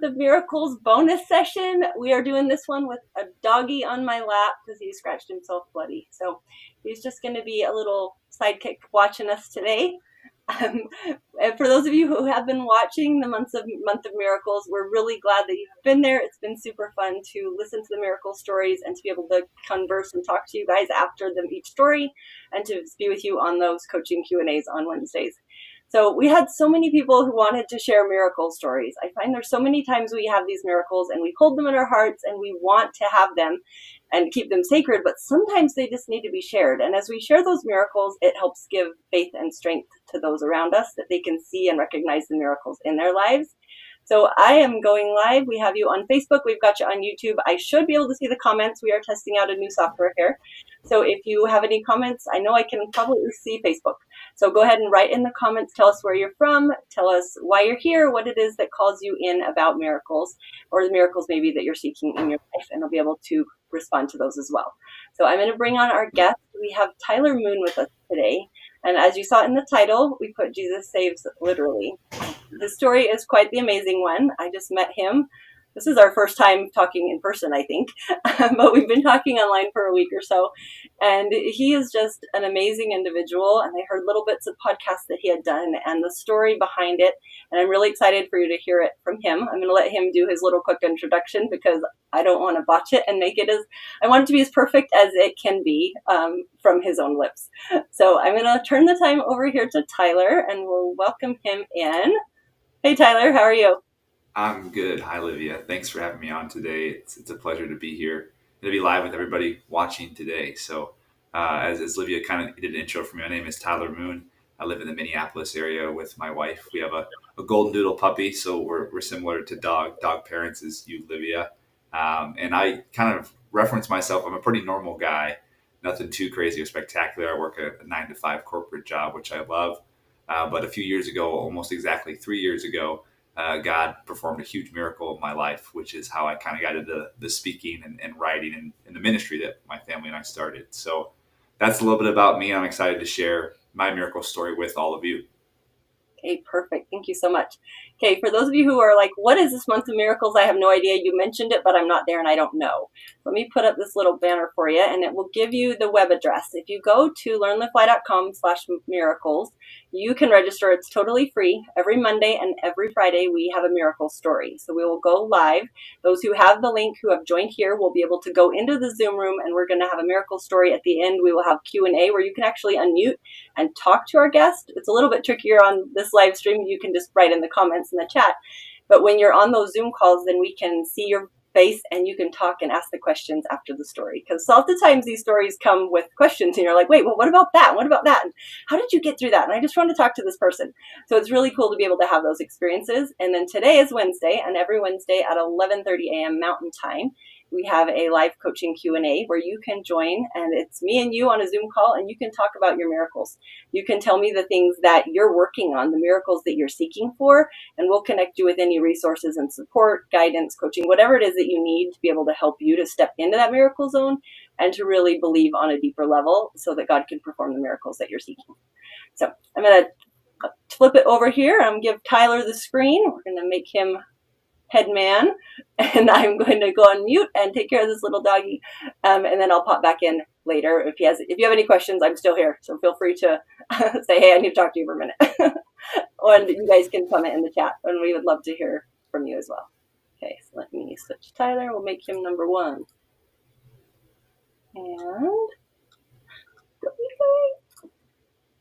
of Miracles bonus session. We are doing this one with a doggy on my lap because he scratched himself bloody. So he's just going to be a little sidekick watching us today. And for those of you who have been watching the month of Miracles, we're really glad that you've been there. It's been super fun to listen to the miracle stories and to be able to converse and talk to you guys after them each story, and to be with you on those coaching Q&As on Wednesdays. So we had so many people who wanted to share miracle stories. I find there's so many times we have these miracles and we hold them in our hearts and we want to have them and keep them sacred, but sometimes they just need to be shared. And as we share those miracles, it helps give faith and strength to those around us that they can see and recognize the miracles in their lives. So I am going live. We have you on Facebook. We've got you on YouTube. I should be able to see the comments. We are testing out a new software here. So if you have any comments, I know I can probably see Facebook. So go ahead and write in the comments. Tell us where you're from. Tell us why you're here, what it is that calls you in about miracles, or the miracles maybe that you're seeking in your life, and I'll be able to respond to those as well. So I'm going to bring on our guest. We have Tyler Moon with us today. And as you saw in the title, we put Jesus Saves Literally. The story is quite the amazing one. I just met him. This is our first time talking in person, I think, but we've been talking online for a week or so. And he is just an amazing individual. And I heard little bits of podcasts that he had done and the story behind it. And I'm really excited for you to hear it from him. I'm going to let him do his little quick introduction because I don't want to botch it and make it I want it to be as perfect as it can be from his own lips. So I'm going to turn the time over here to Tyler and we'll welcome him in. Hey, Tyler, how are you? I'm good. Hi, Livia. Thanks for having me on today. It's a pleasure to be here and to be live with everybody watching today. So as Livia kind of did an intro for me, my name is Tyler Moon. I live in the Minneapolis area with my wife. We have a golden doodle puppy, so we're similar to dog parents as you, Livia. And I kind of reference myself. I'm a pretty normal guy, nothing too crazy or spectacular. I work a 9-to-5 corporate job, which I love. But a few years ago, almost exactly 3 years ago, God performed a huge miracle in my life, which is how I kind of got into the speaking and writing and the ministry that my family and I started. So that's a little bit about me. I'm excited to share my miracle story with all of you. Okay, perfect. Thank you so much. Okay, for those of you who are like, what is this month of miracles? I have no idea. You mentioned it, but I'm not there and I don't know. Let me put up this little banner for you and it will give you the web address. If you go to learnthefly.com/miracles, you can register. It's totally free. Every Monday and every Friday, we have a miracle story. So we will go live. Those who have the link, who have joined here, will be able to go into the Zoom room and we're going to have a miracle story at the end. We will have Q&A where you can actually unmute and talk to our guest. It's a little bit trickier on this live stream. You can just write in the comments in the chat. But when you're on those Zoom calls, then we can see your face and you can talk and ask the questions after the story. Because oftentimes these stories come with questions and you're like, wait, well, what about that? What about that? And how did you get through that? And I just want to talk to this person. So it's really cool to be able to have those experiences. And then today is Wednesday, and every Wednesday at 11:30 a.m. Mountain Time, we have a live coaching Q&A where you can join, and it's me and you on a Zoom call, and you can talk about your miracles. You can tell me the things that you're working on, the miracles that you're seeking for, and we'll connect you with any resources and support, guidance, coaching, whatever it is that you need to be able to help you to step into that miracle zone and to really believe on a deeper level so that God can perform the miracles that you're seeking. So I'm going to flip it over here. I'm going to give Tyler the screen. We're going to make him head man, and I'm going to go on mute and take care of this little doggy, and then I'll pop back in later. If you have any questions, I'm still here, so feel free to say, hey, I need to talk to you for a minute. And you guys can comment in the chat, and we would love to hear from you as well. Okay, so let me switch Tyler. We'll make him number 1. And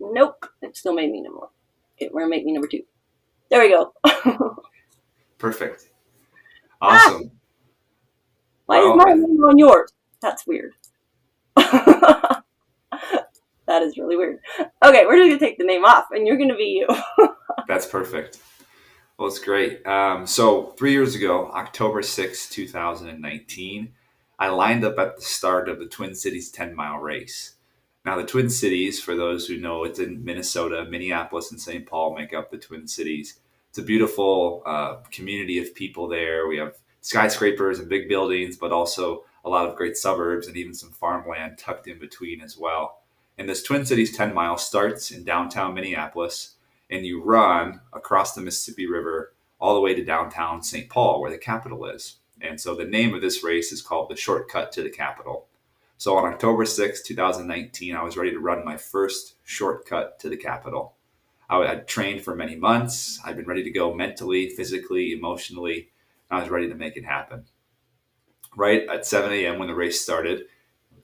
nope, it still made me number 1. Okay, we're gonna make me number 2. There we go. Perfect. Awesome. Why is my name on yours? That's weird. That is really weird. Okay, we're just going to take the name off, and you're going to be you. That's perfect. Well, it's great. So 3 years ago, October 6, 2019, I lined up at the start of the Twin Cities 10-mile race. Now, the Twin Cities, for those who know, it's in Minnesota. Minneapolis and St. Paul make up the Twin Cities. It's a beautiful community of people there. We have skyscrapers and big buildings, but also a lot of great suburbs and even some farmland tucked in between as well. And this Twin Cities 10 mile starts in downtown Minneapolis, and you run across the Mississippi River all the way to downtown St. Paul, where the Capitol is. And so the name of this race is called the Shortcut to the Capitol. So on October 6th, 2019, I was ready to run my first shortcut to the Capitol. I'd trained for many months. I'd been ready to go mentally, physically, emotionally. I was ready to make it happen. Right at 7 a.m. when the race started,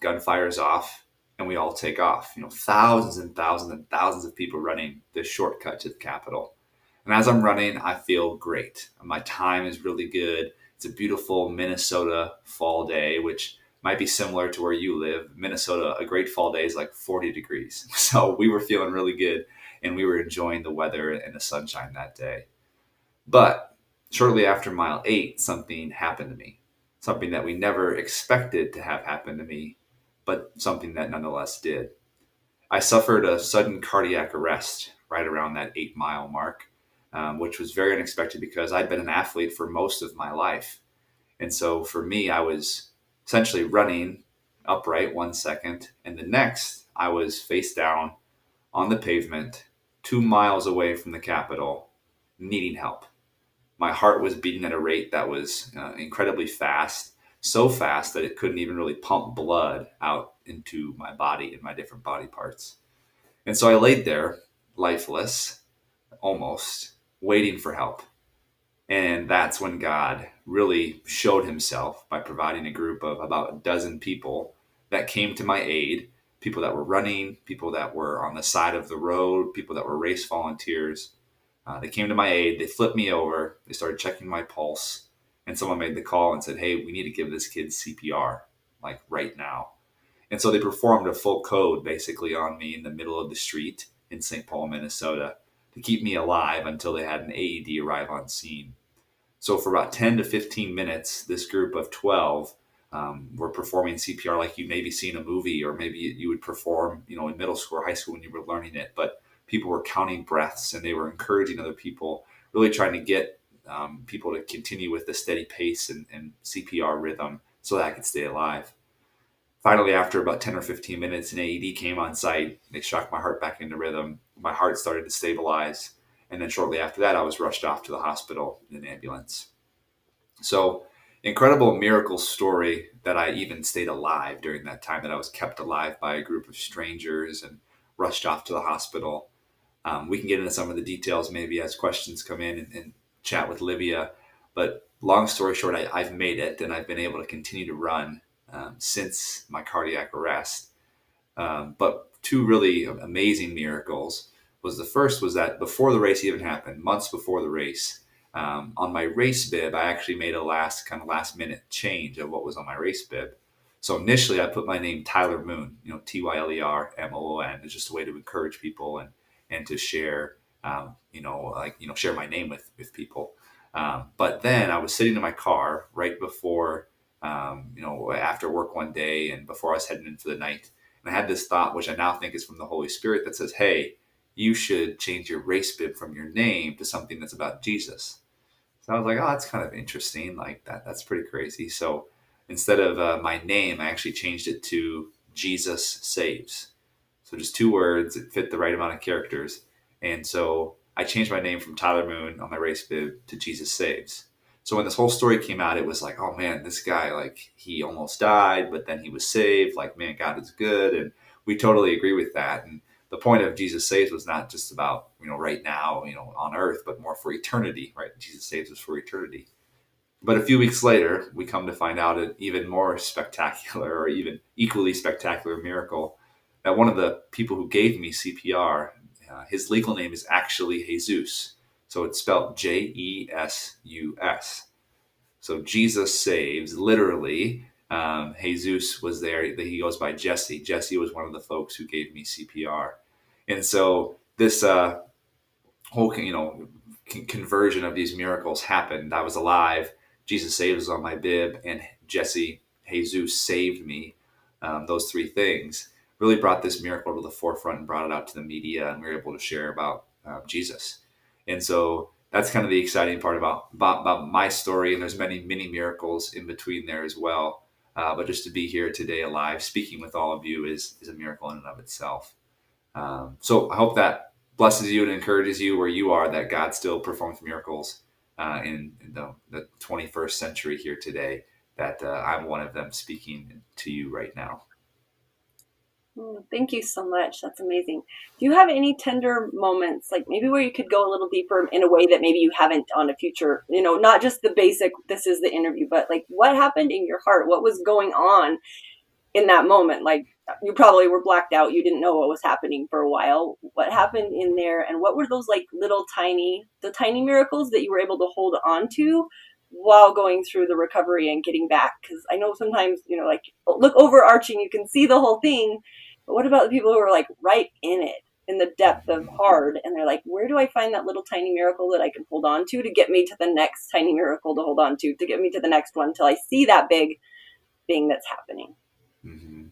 gun fires off, and we all take off. Thousands and thousands and thousands of people running this shortcut to the Capitol. And as I'm running, I feel great. My time is really good. It's a beautiful Minnesota fall day, which might be similar to where you live. Minnesota, a great fall day is like 40 degrees. So we were feeling really good, and we were enjoying the weather and the sunshine that day. But shortly after mile 8, something happened to me. Something that we never expected to have happen to me, but something that nonetheless did. I suffered a sudden cardiac arrest right around that 8 mile mark, which was very unexpected because I'd been an athlete for most of my life. And so for me, I was essentially running upright 1 second, and the next, I was face down on the pavement, 2 miles away from the Capitol, needing help. My heart was beating at a rate that was incredibly fast, so fast that it couldn't even really pump blood out into my body and my different body parts. And so I laid there, lifeless, almost, waiting for help. And that's when God really showed himself by providing a group of about a dozen people that came to my aid, people that were running, people that were on the side of the road, people that were race volunteers. They came to my aid, they flipped me over, they started checking my pulse, and someone made the call and said, hey, we need to give this kid CPR, like right now. And so they performed a full code basically on me in the middle of the street in St. Paul, Minnesota, to keep me alive until they had an AED arrive on scene. So for about 10 to 15 minutes, this group of 12 were performing CPR like you'd maybe see in a movie, or maybe you would perform, in middle school or high school when you were learning it. But people were counting breaths, and they were encouraging other people, really trying to get people to continue with the steady pace and CPR rhythm so that I could stay alive. Finally, after about 10 or 15 minutes, an AED came on site. They shocked my heart back into rhythm. My heart started to stabilize. And then shortly after that, I was rushed off to the hospital in an ambulance. So, incredible miracle story that I even stayed alive during that time, that I was kept alive by a group of strangers and rushed off to the hospital. We can get into some of the details maybe as questions come in and chat with Livia. But long story short, I've made it, and I've been able to continue to run since my cardiac arrest. But two really amazing miracles was, the first was that before the race even happened, months before the race, on my race bib, I actually made a last minute change of what was on my race bib. So initially I put my name Tyler Moon, TYLERMOON. It's just a way to encourage people and to share, share my name with people. But then I was sitting in my car right before, after work one day and before I was heading into the night. And I had this thought, which I now think is from the Holy Spirit, that says, hey, you should change your race bib from your name to something that's about Jesus. So I was like, oh, that's kind of interesting. Like that's pretty crazy. So instead of my name, I actually changed it to Jesus Saves. So just 2 words, it fit the right amount of characters. And so I changed my name from Tyler Moon on my race bib to Jesus Saves. So when this whole story came out, it was like, oh man, this guy, like, he almost died, but then he was saved. Like, man, God is good. And we totally agree with that. And the point of Jesus Saves was not just about, right now, on earth, but more for eternity, right? Jesus Saves us for eternity. But a few weeks later, we come to find out an even more spectacular, or even equally spectacular miracle, that one of the people who gave me CPR, his legal name is actually Jesus. So it's spelled Jesus. So Jesus Saves, literally, Jesus was there. He goes by Jesse. Jesse was one of the folks who gave me CPR. And so this whole, conversion of these miracles happened. I was alive. Jesus Saves was on my bib, and Jesus saved me. Those 3 things really brought this miracle to the forefront and brought it out to the media, and we were able to share about Jesus. And so that's kind of the exciting part about my story. And there's many, many miracles in between there as well. But just to be here today alive, speaking with all of you is a miracle in and of itself. So I hope that blesses you and encourages you where you are, that God still performs miracles in the 21st century here today, that I'm one of them speaking to you right now. Thank you so much. That's amazing. Do you have any tender moments, like maybe where you could go a little deeper in a way that maybe you haven't on a future, not just the basic, this is the interview, but like what happened in your heart? What was going on in that moment? Like you probably were blacked out. You didn't know what was happening for a while. What happened in there? And what were those like the tiny miracles that you were able to hold on to while going through the recovery and getting back? Because I know sometimes, like look overarching, you can see the whole thing. But what about the people who are like right in it, in the depth of hard, and they're like, where do I find that little tiny miracle that I can hold on to get me to the next tiny miracle to hold on to get me to the next one till I see that big thing that's happening? Mm-hmm.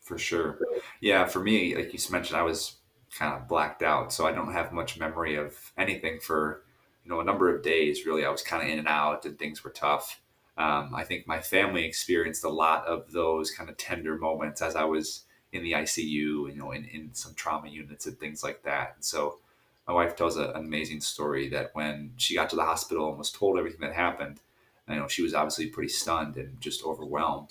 For sure. Yeah, for me, like you mentioned, I was kind of blacked out, so I don't have much memory of anything for, a number of days. Really, I was kind of in and out, and things were tough. I think my family experienced a lot of those kind of tender moments as I was in the ICU, in some trauma units and things like that. And so, my wife tells an amazing story that when she got to the hospital and was told everything that happened, she was obviously pretty stunned and just overwhelmed.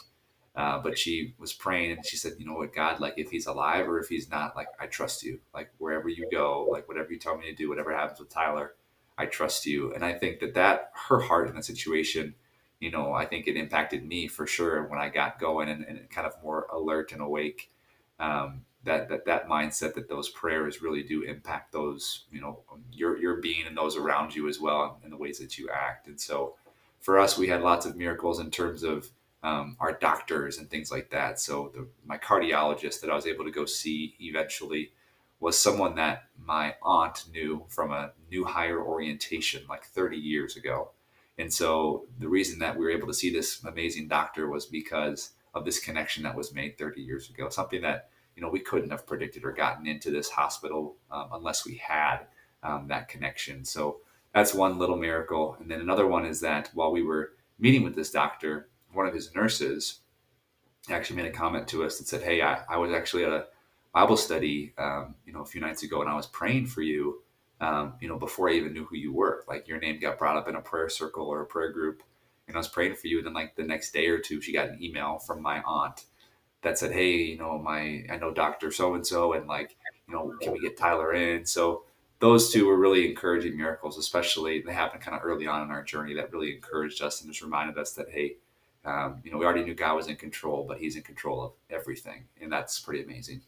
But she was praying and she said, you know what, God, like if he's alive or if he's not, like I trust you. Like wherever you go, like whatever you tell me to do, whatever happens with Tyler, I trust you. And I think that her heart in that situation, I think it impacted me for sure when I got going and kind of more alert and awake. That mindset, that those prayers really do impact those, your being and those around you as well, and the ways that you act. And so for us, we had lots of miracles in terms of our doctors and things like that. So my cardiologist that I was able to go see eventually was someone that my aunt knew from a new hire orientation like 30 years ago. And so the reason that we were able to see this amazing doctor was because of this connection that was made 30 years ago, something that, we couldn't have predicted or gotten into this hospital unless we had that connection. So that's one little miracle. And then another one is that while we were meeting with this doctor, one of his nurses actually made a comment to us that said, "Hey, I was actually at a Bible study, a few nights ago, and I was praying for you, before I even knew who you were. Like your name got brought up in a prayer circle or a prayer group, and I was praying for you. And then like the next day or two, she got an email from my aunt that said, "Hey, I know Doctor So and So, and like, can we get Tyler in?" So those two were really encouraging miracles, especially they happened kind of early on in our journey that really encouraged us and just reminded us that, hey, we already knew God was in control, but he's in control of everything. And that's pretty amazing.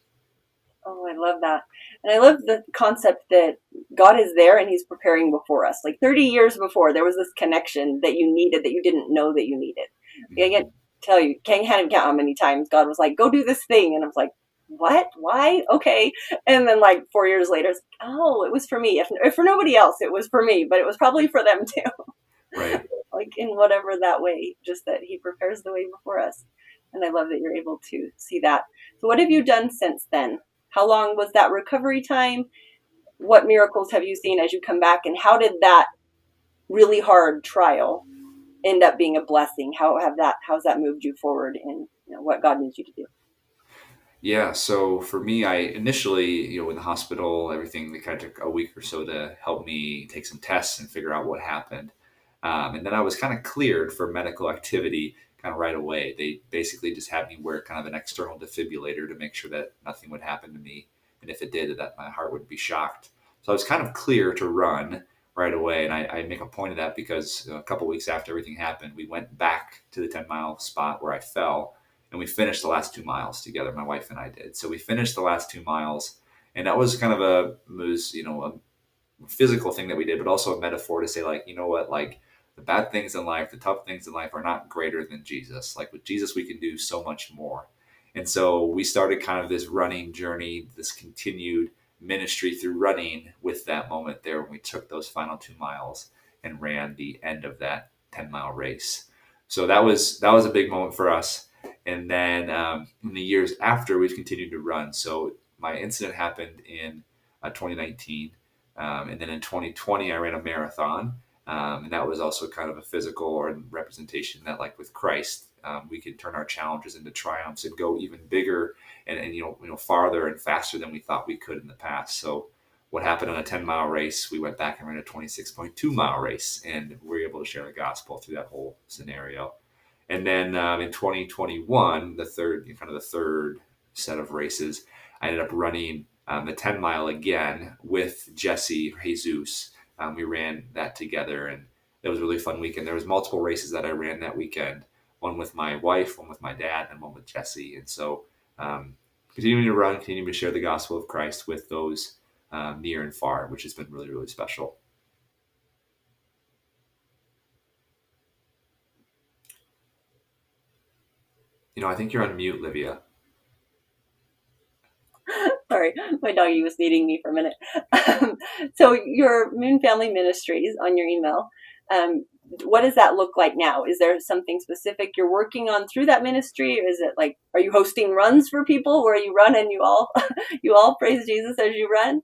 Oh, I love that. And I love the concept that God is there and he's preparing before us. Like 30 years before, there was this connection that you needed that you didn't know that you needed. I Mm-hmm. can't tell you, can't count how many times God was like, go do this thing. And I was like, what? Why? Okay. And then like 4 years later, it's like, oh, it was for me. If for nobody else, it was for me, but it was probably for them too. Right. Like in whatever that way, just that he prepares the way before us. And I love that you're able to see that. So what have you done since then? How long was that recovery time? What miracles have you seen as you come back? And how did that really hard trial end up being a blessing? How's that moved you forward in what God needs you to do? Yeah. So for me, I initially, in the hospital, everything, they kind of took a week or so to help me take some tests and figure out what happened. And then I was kind of cleared for medical activity kind of right away. They basically just had me wear kind of an external defibrillator to make sure that nothing would happen to me. And if it did, that my heart would be shocked. So I was kind of clear to run right away. And I make a point of that because a couple weeks after everything happened, we went back to the 10-mile spot where I fell, and we finished the last 2 miles together. My wife and I did. So we finished the last 2 miles, and that was kind of a physical thing that we did, but also a metaphor to say, like, you know what, like the bad things in life, the tough things in life are not greater than Jesus. Like with Jesus, we can do so much more. And so we started kind of this running journey, this continued ministry through running with that moment there when we took those final 2 miles and ran the end of that 10-mile race. So that was a big moment for us. And then in the years after, we've continued to run. So my incident happened in 2019. And then in 2020, I ran a marathon. And that was also kind of a physical or representation that, like with Christ, we can turn our challenges into triumphs and go even bigger and farther and faster than we thought we could in the past. So what happened on a 10-mile race, we went back and ran a 26.2-mile race, and we were able to share the gospel through that whole scenario. And then in 2021, the third set of races, I ended up running the 10-mile again with Jesse Jesus. We ran that together, and it was a really fun weekend. There was multiple races that I ran that weekend, one with my wife, one with my dad, and one with Jesse. And so continuing to run, continuing to share the gospel of Christ with those near and far, which has been really, really special. I think you're on mute, Livia. Sorry, my doggy was needing me for a minute. So your Moon Family Ministries on your email, what does that look like now? Is there something specific you're working on through that ministry? Or is it like, are you hosting runs for people where you run and you all praise Jesus as you run?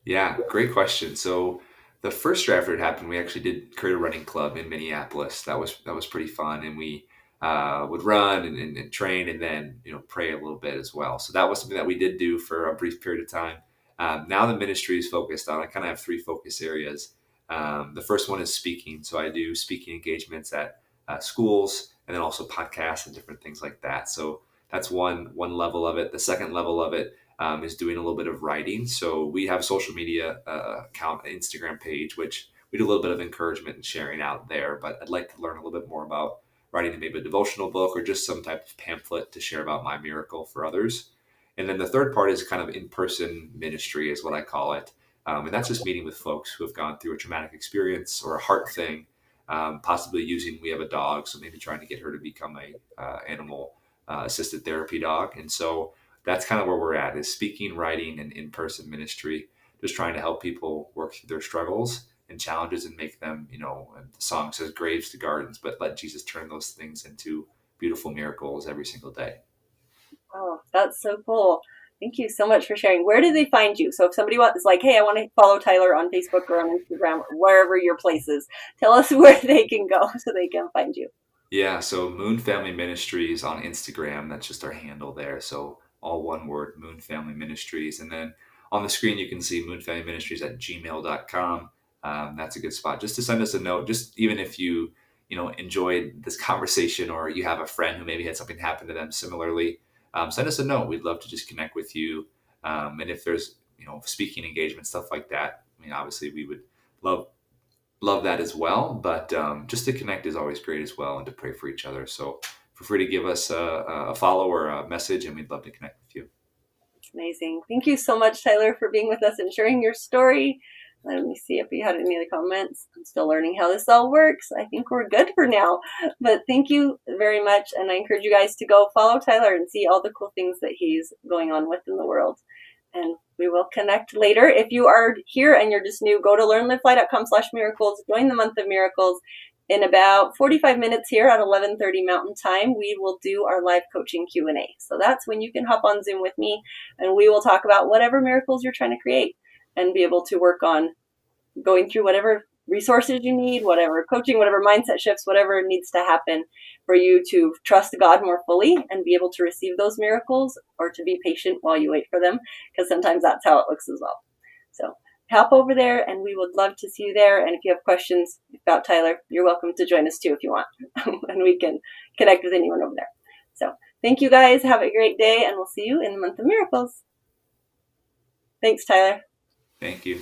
Yeah, great question. So the first year after it happened, we actually did create a running club in Minneapolis. That was pretty fun, and we would run and train, and then pray a little bit as well. So that was something that we did do for a brief period of time. Now the ministry is focused on. I kind of have three focus areas. The first one is speaking. So I do speaking engagements at schools, and then also podcasts and different things like that. So that's one level of it. The second level of it is doing a little bit of writing. So we have a social media account, Instagram page, which we do a little bit of encouragement and sharing out there. But I'd like to learn a little bit more about writing maybe a devotional book or just some type of pamphlet to share about my miracle for others. And then the third part is kind of in-person ministry is what I call it. And that's just meeting with folks who have gone through a traumatic experience or a heart thing, possibly we have a dog, so maybe trying to get her to become a animal assisted therapy dog. And so that's kind of where we're at, is speaking, writing, and in-person ministry, just trying to help people work through their struggles and challenges and make them, the song says graves to gardens, but let Jesus turn those things into beautiful miracles every single day. Oh, that's so cool. Thank you so much for sharing. Where do they find you? So if somebody is like, hey, I want to follow Tyler on Facebook or on Instagram, or wherever your place is, tell us where they can go so they can find you. Yeah, so Moon Family Ministries on Instagram, that's just our handle there. So all one word, Moon Family Ministries. And then on the screen, you can see Moon Family Ministries at gmail.com. That's a good spot just to send us a note, just even if you enjoyed this conversation or you have a friend who maybe had something happen to them similarly, send us a note. We'd love to just connect with you. And if there's, speaking engagement, stuff like that, obviously we would love that as well. But just to connect is always great as well, and to pray for each other. So feel free to give us a follow or a message, and we'd love to connect with you. Amazing. Thank you so much, Tyler, for being with us and sharing your story. Let me see if we had any other comments. I'm still learning how this all works. I think we're good for now. But thank you very much. And I encourage you guys to go follow Tyler and see all the cool things that he's going on with in the world. And we will connect later. If you are here and you're just new, go to learnlivefly.com/miracles. Join the month of miracles. In about 45 minutes here at 11:30 Mountain Time, we will do our live coaching Q&A. So that's when you can hop on Zoom with me, and we will talk about whatever miracles you're trying to create and be able to work on going through whatever resources you need, whatever coaching, whatever mindset shifts, whatever needs to happen for you to trust God more fully and be able to receive those miracles, or to be patient while you wait for them, because sometimes that's how it looks as well. So hop over there, and we would love to see you there. And if you have questions about Tyler, you're welcome to join us too if you want, and we can connect with anyone over there. So thank you guys. Have a great day, and we'll see you in the month of miracles. Thanks, Tyler. Thank you.